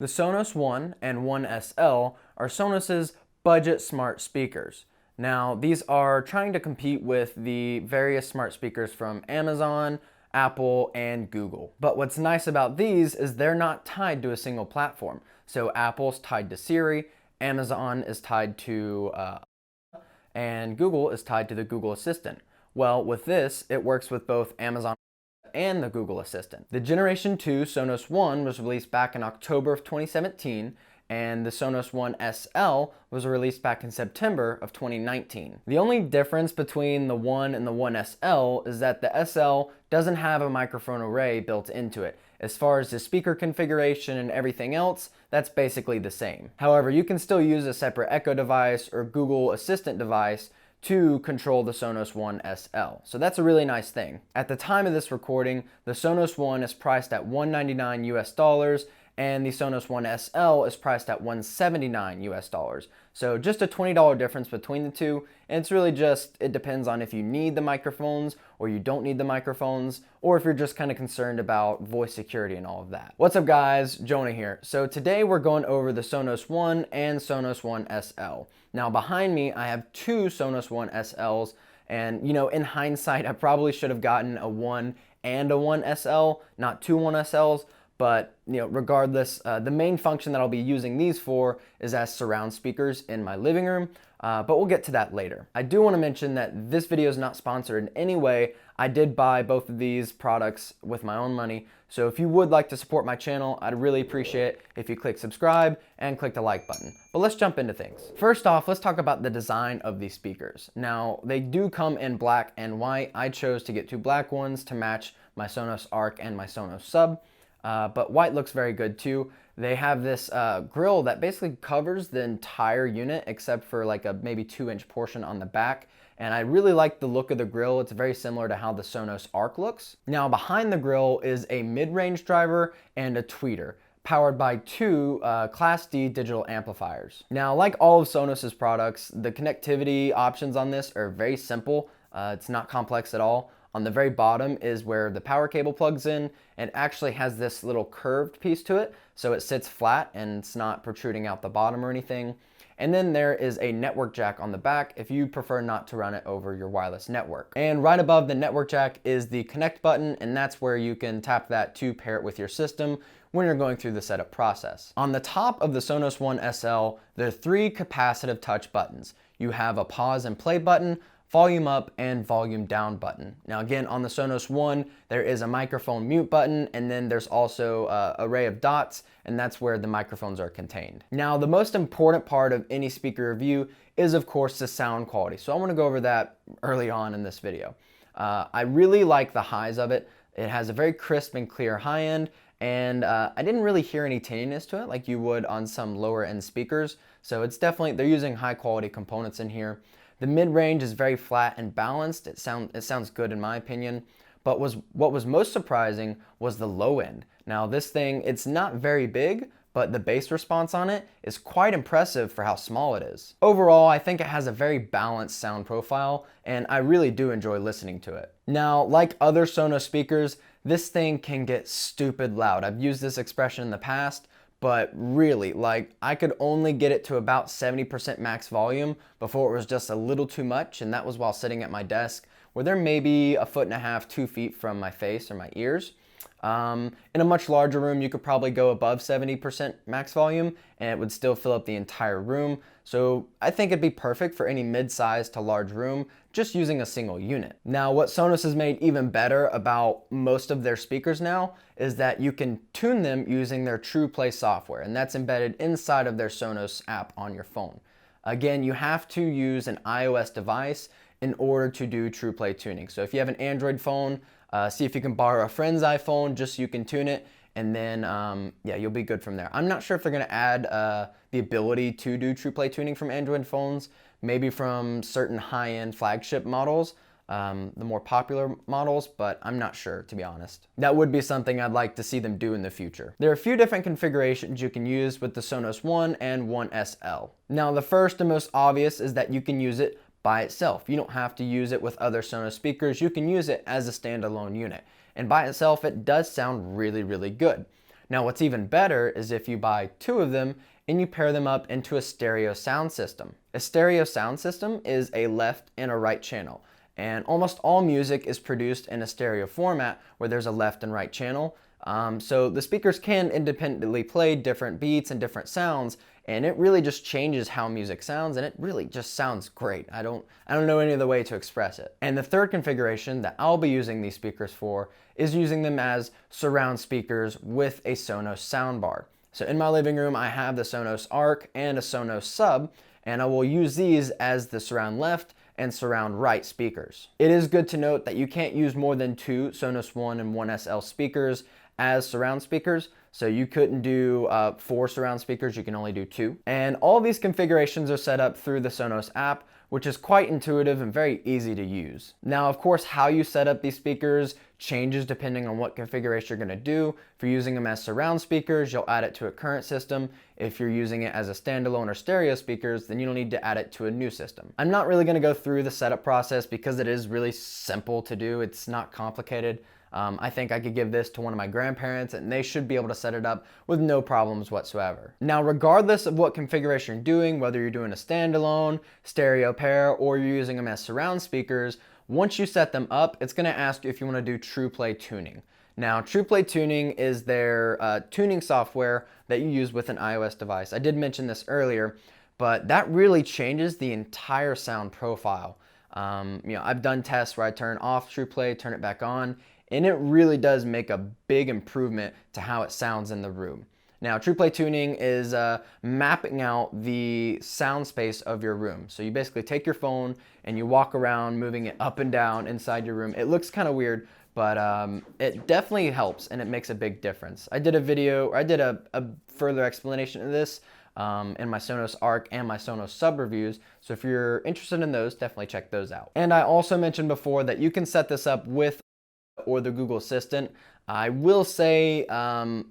The Sonos One and One SL are Sonos's budget smart speakers. Now, these are trying to compete with the various smart speakers from Amazon, Apple, and Google. But what's nice about these is they're not tied to a single platform. So Apple's tied to Siri, Amazon is tied to and Google is tied to the Google Assistant. Well, with this, it works with both Amazon and the Google Assistant. The Generation 2 Sonos One was released back in October of 2017, and the Sonos One SL was released back in September of 2019. The only difference between the One and the One SL is that the SL doesn't have a microphone array built into it. As far as the speaker configuration and everything else, that's basically the same. However, you can still use a separate Echo device or Google Assistant device to control the Sonos One SL. So that's a really nice thing. At the time of this recording, the Sonos One is priced at $199 US, and the Sonos One SL is priced at $179 US. So just a $20 difference between the two, and it's really just, it depends on if you need the microphones or you don't need the microphones, or if you're just kind of concerned about voice security and all of that. What's up guys, Jonah here. So today we're going over the Sonos One and Sonos One SL. Now behind me I have two Sonos One SLs, and you know, in hindsight I probably should have gotten a One and a One SL, not two One SLs. But you know, regardless, the main function that I'll be using these for is as surround speakers in my living room, but we'll get to that later. I do want to mention that this video is not sponsored in any way. I did buy both of these products with my own money, so if you would like to support my channel, I'd really appreciate it if you click subscribe and click the like button. But let's jump into things. First off, let's talk about the design of these speakers. Now, they do come in black and white. I chose to get two black ones to match my Sonos Arc and my Sonos Sub. But white looks very good too. They have this grill that basically covers the entire unit except for like a maybe 2-inch portion on the back. And I really like the look of the grill. It's very similar to how the Sonos Arc looks. Now behind the grill is a mid-range driver and a tweeter, powered by two Class D digital amplifiers. Now, like all of Sonos's products, the connectivity options on this are very simple. It's not complex at all. On the very bottom is where the power cable plugs in, and actually has this little curved piece to it, so it sits flat and it's not protruding out the bottom or anything. And then there is a network jack on the back if you prefer not to run it over your wireless network. And right above the network jack is the connect button, and that's where you can tap that to pair it with your system when you're going through the setup process. On the top of the Sonos One SL, there are three capacitive touch buttons. You have a pause and play button, volume up, and volume down button. Now again, on the Sonos One, there is a microphone mute button, and then there's also an array of dots, and that's where the microphones are contained. Now, the most important part of any speaker review is of course the sound quality. So I wanna go over that early on in this video. I really like the highs of it. It has a very crisp and clear high end, and I didn't really hear any tinniness to it like you would on some lower end speakers. So it's definitely, they're using high quality components in here. The mid-range is very flat and balanced. It sounds good in my opinion. But what was most surprising was the low end. Now this thing, it's not very big, but the bass response on it is quite impressive for how small it is. Overall, I think it has a very balanced sound profile, and I really do enjoy listening to it. Now, like other Sonos speakers, this thing can get stupid loud. I've used this expression in the past, but really, like, I could only get it to about 70% max volume before it was just a little too much, and that was while sitting at my desk, where they're maybe 1.5 feet, 2 feet from my face or my ears. In a much larger room, you could probably go above 70% max volume, and it would still fill up the entire room. So I think it'd be perfect for any mid-size to large room, just using a single unit. Now, what Sonos has made even better about most of their speakers now is that you can tune them using their TruePlay software, and that's embedded inside of their Sonos app on your phone. Again, you have to use an iOS device in order to do TruePlay tuning. So if you have an Android phone, see if you can borrow a friend's iPhone just so you can tune it, and then yeah, you'll be good from there. I'm not sure if they're gonna add the ability to do TruePlay tuning from Android phones, maybe from certain high-end flagship models, the more popular models, but I'm not sure, to be honest. That would be something I'd like to see them do in the future. There are a few different configurations you can use with the Sonos One and One SL. Now, the first and most obvious is that you can use it by itself. You don't have to use it with other Sonos speakers. You can use it as a standalone unit. And by itself, it does sound really, really good. Now what's even better is if you buy two of them and you pair them up into a stereo sound system. A stereo sound system is a left and a right channel, and almost all music is produced in a stereo format where there's a left and right channel. So the speakers can independently play different beats and different sounds, and it really just changes how music sounds, and it really just sounds great. I don't know any other way to express it. And the third configuration that I'll be using these speakers for is using them as surround speakers with a Sonos soundbar. So in my living room, I have the Sonos Arc and a Sonos Sub, and I will use these as the surround left and surround right speakers. It is good to note that you can't use more than two Sonos One and One SL speakers as surround speakers. So you couldn't do 4 surround speakers, you can only do 2. And all these configurations are set up through the Sonos app, which is quite intuitive and very easy to use. Now, of course, how you set up these speakers changes depending on what configuration you're gonna do. If you're using them as surround speakers, you'll add it to a current system. If you're using it as a standalone or stereo speakers, then you don't need to add it to a new system. I'm not really gonna go through the setup process because it is really simple to do. It's not complicated. I think I could give this to one of my grandparents and they should be able to set it up with no problems whatsoever. Now, regardless of what configuration you're doing, whether you're doing a standalone, stereo pair, or you're using them as surround speakers, once you set them up, it's gonna ask you if you wanna do TruePlay tuning. Now, TruePlay tuning is their tuning software that you use with an iOS device. I did mention this earlier, but that really changes the entire sound profile. I've done tests where I turn off TruePlay, turn it back on, and it really does make a big improvement to how it sounds in the room. Now, TruePlay tuning is mapping out the sound space of your room. So you basically take your phone and you walk around moving it up and down inside your room. It looks kind of weird, but it definitely helps and it makes a big difference. I did a video, or I did a further explanation of this in my Sonos Arc and my Sonos Sub reviews. So if you're interested in those, definitely check those out. And I also mentioned before that you can set this up with or the Google Assistant. I will say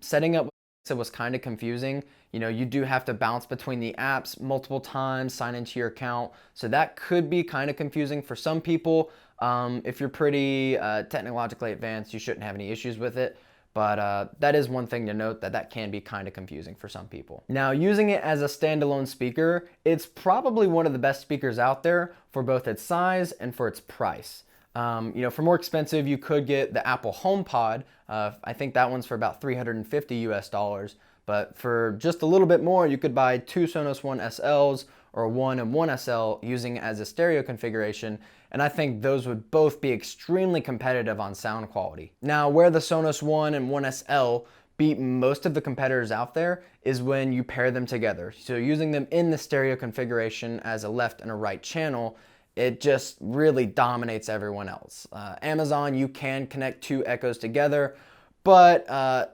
setting up it was kind of confusing. You do have to bounce between the apps multiple times, sign into your account. So that could be kind of confusing for some people. If you're pretty technologically advanced, you shouldn't have any issues with it. But that is one thing to note, that can be kind of confusing for some people. Now, using it as a standalone speaker, it's probably one of the best speakers out there for both its size and for its price. For more expensive, you could get the Apple HomePod. I think that one's for about $350 US. But for just a little bit more, you could buy 2 Sonos One SLs or 1 and 1 SL using it as a stereo configuration. And I think those would both be extremely competitive on sound quality. Now, where the Sonos One and 1 SL beat most of the competitors out there is when you pair them together. So using them in the stereo configuration as a left and a right channel, it just really dominates everyone else. Amazon, you can connect 2 Echoes together, but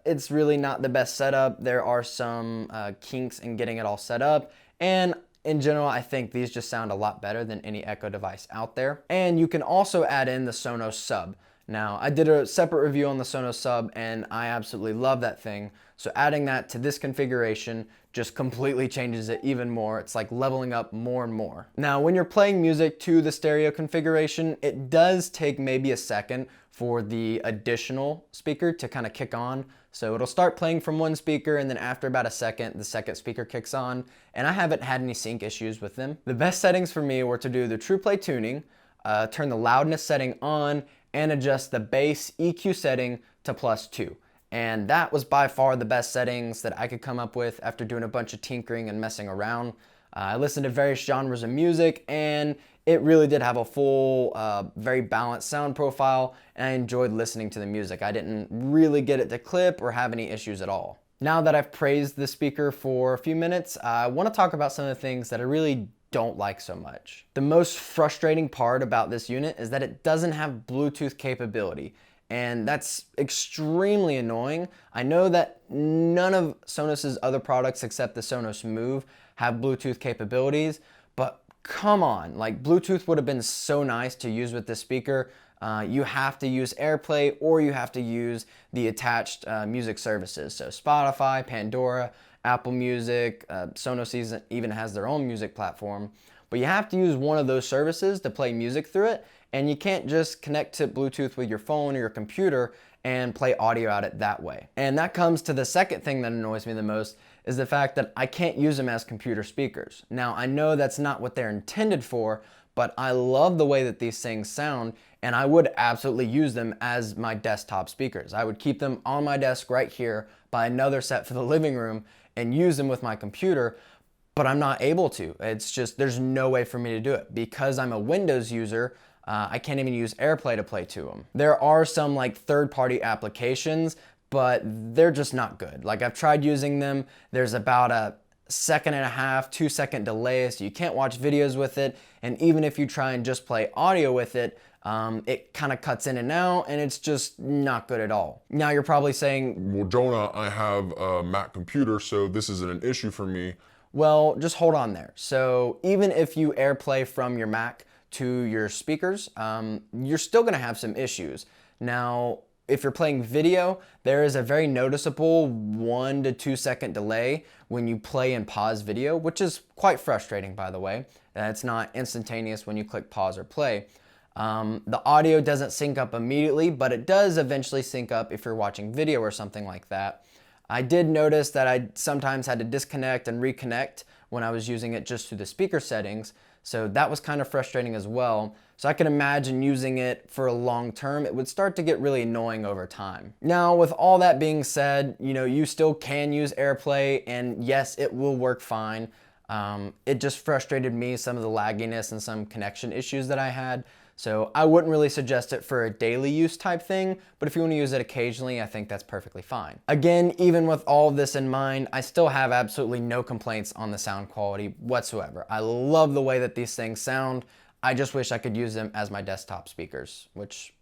it's really not the best setup. There are some kinks in getting it all set up, and in general, I think these just sound a lot better than any Echo device out there. And you can also add in the Sonos Sub. Now, I did a separate review on the Sonos Sub, and I absolutely love that thing. So adding that to this configuration just completely changes it even more. It's like leveling up more and more. Now, when you're playing music to the stereo configuration, it does take maybe a second for the additional speaker to kind of kick on. So it'll start playing from one speaker, and then after about a second, the second speaker kicks on, and I haven't had any sync issues with them. The best settings for me were to do the TruePlay tuning, turn the loudness setting on, and adjust the bass EQ setting to +2. And that was by far the best settings that I could come up with after doing a bunch of tinkering and messing around. I listened to various genres of music, and it really did have a full, very balanced sound profile, and I enjoyed listening to the music. I didn't really get it to clip or have any issues at all. Now that I've praised the speaker for a few minutes, I want to talk about some of the things that I really don't like so much. The most frustrating part about this unit is that it doesn't have Bluetooth capability, and that's extremely annoying. I know that none of Sonos's other products except the Sonos Move have Bluetooth capabilities, but come on, like Bluetooth would have been so nice to use with this speaker. You have to use Airplay or you have to use the attached music services. So Spotify, Pandora, Apple Music, Sonos even has their own music platform. But you have to use one of those services to play music through it, and you can't just connect to Bluetooth with your phone or your computer and play audio out it that way. And that comes to the second thing that annoys me the most, is the fact that I can't use them as computer speakers. Now, I know that's not what they're intended for, but I love the way that these things sound, and I would absolutely use them as my desktop speakers. I would keep them on my desk right here, buy another set for the living room, and use them with my computer, but I'm not able to. It's just, there's no way for me to do it. Because I'm a Windows user, I can't even use Airplay to play to them. There are some like third-party applications, but they're just not good. Like, I've tried using them. There's about a 1.5 2-second delay, so you can't watch videos with it. And even if you try and just play audio with it, it kind of cuts in and out, and it's just not good at all. Now you're probably saying, well, Jonah, I have a Mac computer, so this isn't an issue for me. well, just hold on there. So even if you AirPlay from your Mac to your speakers, you're still gonna have some issues. Now, if you're playing video, there is a very noticeable 1 to 2 second delay when you play and pause video, which is quite frustrating, by the way. It's not instantaneous when you click pause or play. The audio doesn't sync up immediately, but it does eventually sync up if you're watching video or something like that. I did notice that I sometimes had to disconnect and reconnect when I was using it just through the speaker settings, so that was kind of frustrating as well. So I can imagine using it for a long term, it would start to get really annoying over time. Now, with all that being said, you still can use AirPlay, and yes, it will work fine. It just frustrated me, some of the lagginess and some connection issues that I had. So I wouldn't really suggest it for a daily use type thing, but if you want to use it occasionally, I think that's perfectly fine. Again, even with all of this in mind, I still have absolutely no complaints on the sound quality whatsoever. I love the way that these things sound. I just wish I could use them as my desktop speakers, which,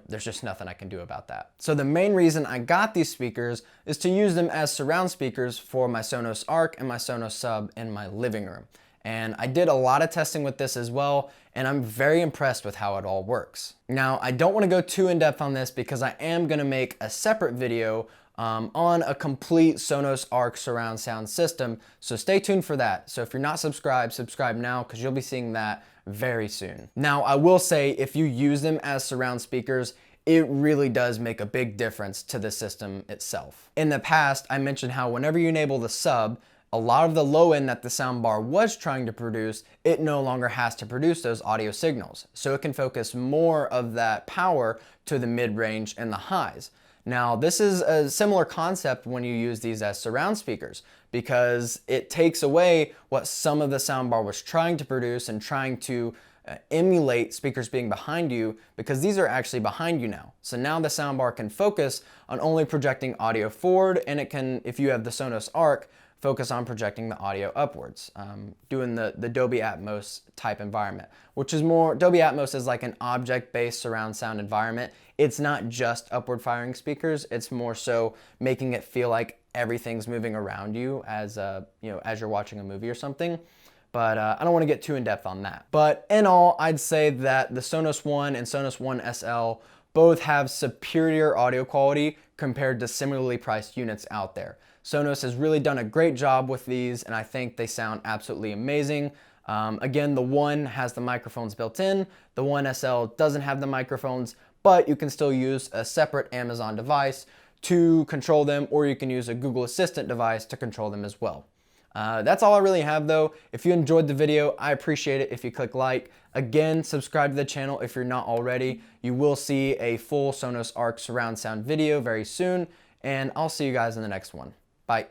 there's just nothing I can do about that. So the main reason I got these speakers is to use them as surround speakers for my Sonos Arc and my Sonos Sub in my living room. And I did a lot of testing with this as well, and I'm very impressed with how it all works. Now, I don't want to go too in depth on this because I am going to make a separate video on a complete Sonos Arc surround sound system, so stay tuned for that. So if you're not subscribed, subscribe now because you'll be seeing that very soon. Now, I will say if you use them as surround speakers, it really does make a big difference to the system itself. In the past, I mentioned how whenever you enable the sub, a lot of the low end that the soundbar was trying to produce, it no longer has to produce those audio signals. So it can focus more of that power to the mid-range and the highs. Now, this is a similar concept when you use these as surround speakers, because it takes away what some of the soundbar was trying to produce and trying to emulate speakers being behind you, because these are actually behind you now. So now the soundbar can focus on only projecting audio forward, and it can, if you have the Sonos Arc, focus on projecting the audio upwards, doing the Dolby Atmos type environment, which is more, Dolby Atmos is like an object-based surround sound environment. It's not just upward firing speakers, it's more so making it feel like everything's moving around you as as you're watching a movie or something. But I don't want to get too in depth on that. But in all, I'd say that the Sonos One and Sonos One SL both have superior audio quality compared to similarly priced units out there. Sonos has really done a great job with these, and I think they sound absolutely amazing. Again, the One has the microphones built in, the One SL doesn't have the microphones, but you can still use a separate Amazon device to control them, or you can use a Google Assistant device to control them as well. That's all I really have though. If you enjoyed the video, I appreciate it if you click like. Again, subscribe to the channel if you're not already. You will see a full Sonos Arc surround sound video very soon, and I'll see you guys in the next one. Bye.